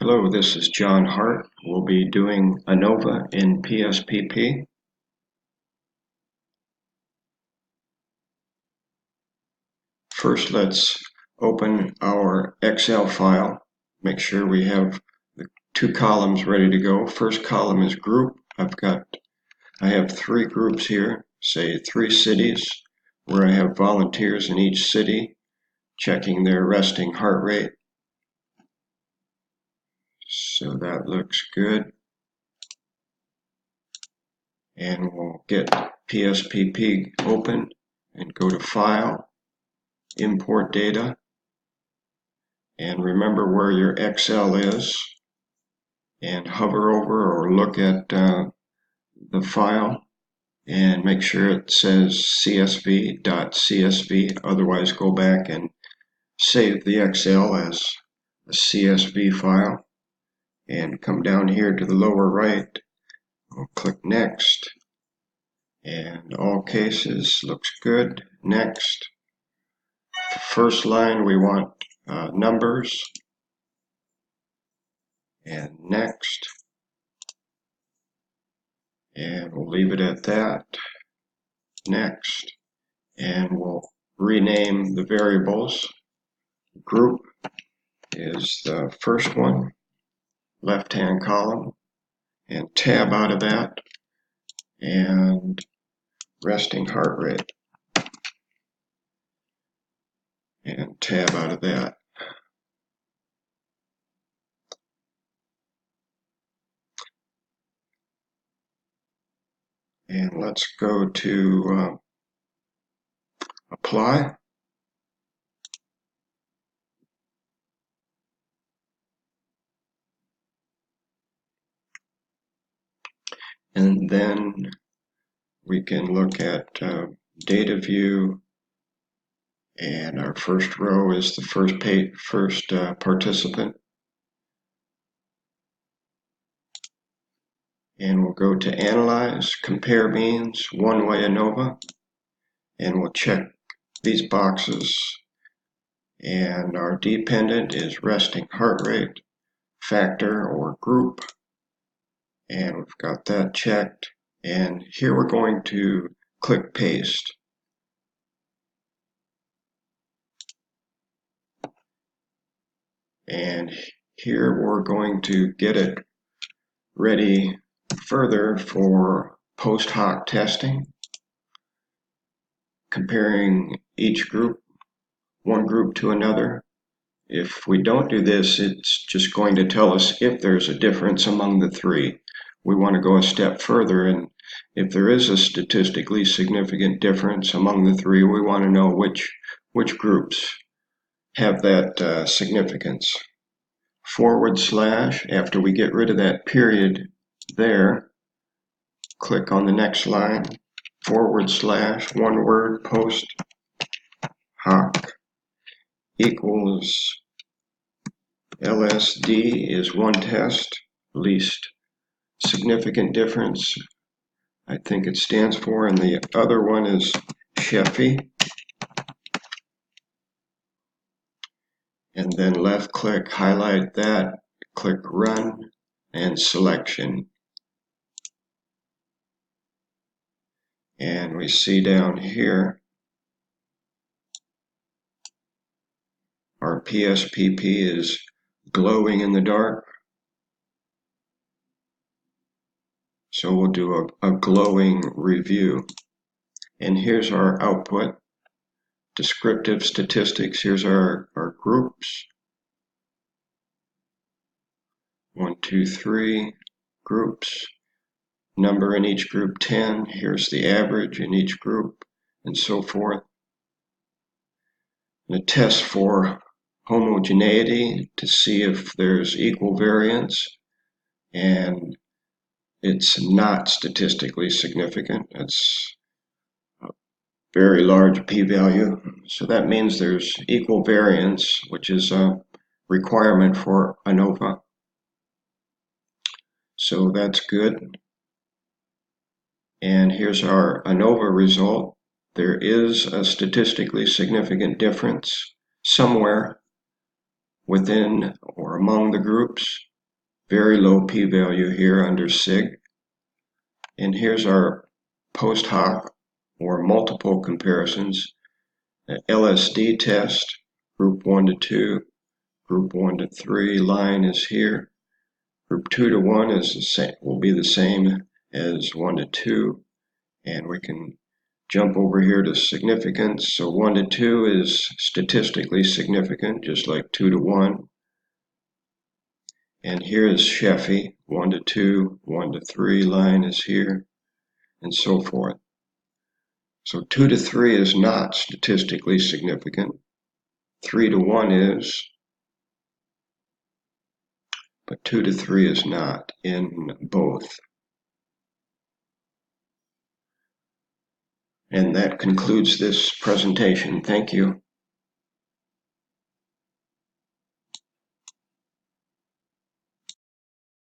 Hello, this is John Hart. We'll be doing ANOVA in PSPP. First, let's open our Excel file. Make sure we have the two columns ready to go. First column is group. I have three groups here, say 3 cities, where I have volunteers in each city checking their resting heart rate. So that looks good. And we'll get PSPP open and go to File, Import Data, and remember where your Excel is, and hover over or look at the file and make sure it says csv.csv. Otherwise, go back and save the Excel as a CSV file and come down here to the lower right. We'll click Next, and all cases looks good. Next. The first line we want numbers, and next, and we'll leave it at that. Next, and we'll rename the variables. Group is the first one, left hand column, and tab out of that, and resting heart rate, and tab out of that. And let's go to Apply. And then we can look at data view, and our first row is the first participant. And we'll go to Analyze, Compare Means, One-Way ANOVA, and we'll check these boxes. And our dependent is resting heart rate, factor or group, and we've got that checked. And here we're going to click Paste. And here we're going to get it ready further for post hoc testing, comparing each group, one group to another. If we don't do this, it's just going to tell us if there's a difference among the three. We want to go a step further, and if there is a statistically significant difference among the three, we want to know which groups have that significance. / after we get rid of that period there, click on the next line, / one word, post hoc equals LSD is one test, least significant difference, I think it stands for, and the other one is Sheffy. And then left click, highlight that, click Run, and Selection. And we see down here our PSPP is glowing in the dark. So we'll do a glowing review. And here's our output. Descriptive statistics. Here's our groups. 1, 2, 3 groups. Number in each group 10. Here's the average in each group, and so forth. And a test for homogeneity to see if there's equal variance, and it's not statistically significant. It's a very large p-value, so that means there's equal variance, which is a requirement for ANOVA. So that's good. And here's our ANOVA result. There is a statistically significant difference somewhere within or among the groups. very low p-value here under sig. And here's our post hoc or multiple comparisons. The LSD test, group 1 to 2, group 1 to 3 line is here. Group 2 to 1 is the same, will be the same as 1 to 2. And we can jump over here to significance. So 1 to 2 is statistically significant, just like 2 to 1. And here is Sheffey, 1 to 2, 1 to 3 line is here, and so forth. So 2 to 3 is not statistically significant. 3 to 1 is, but 2 to 3 is not in both. And that concludes this presentation. Thank you.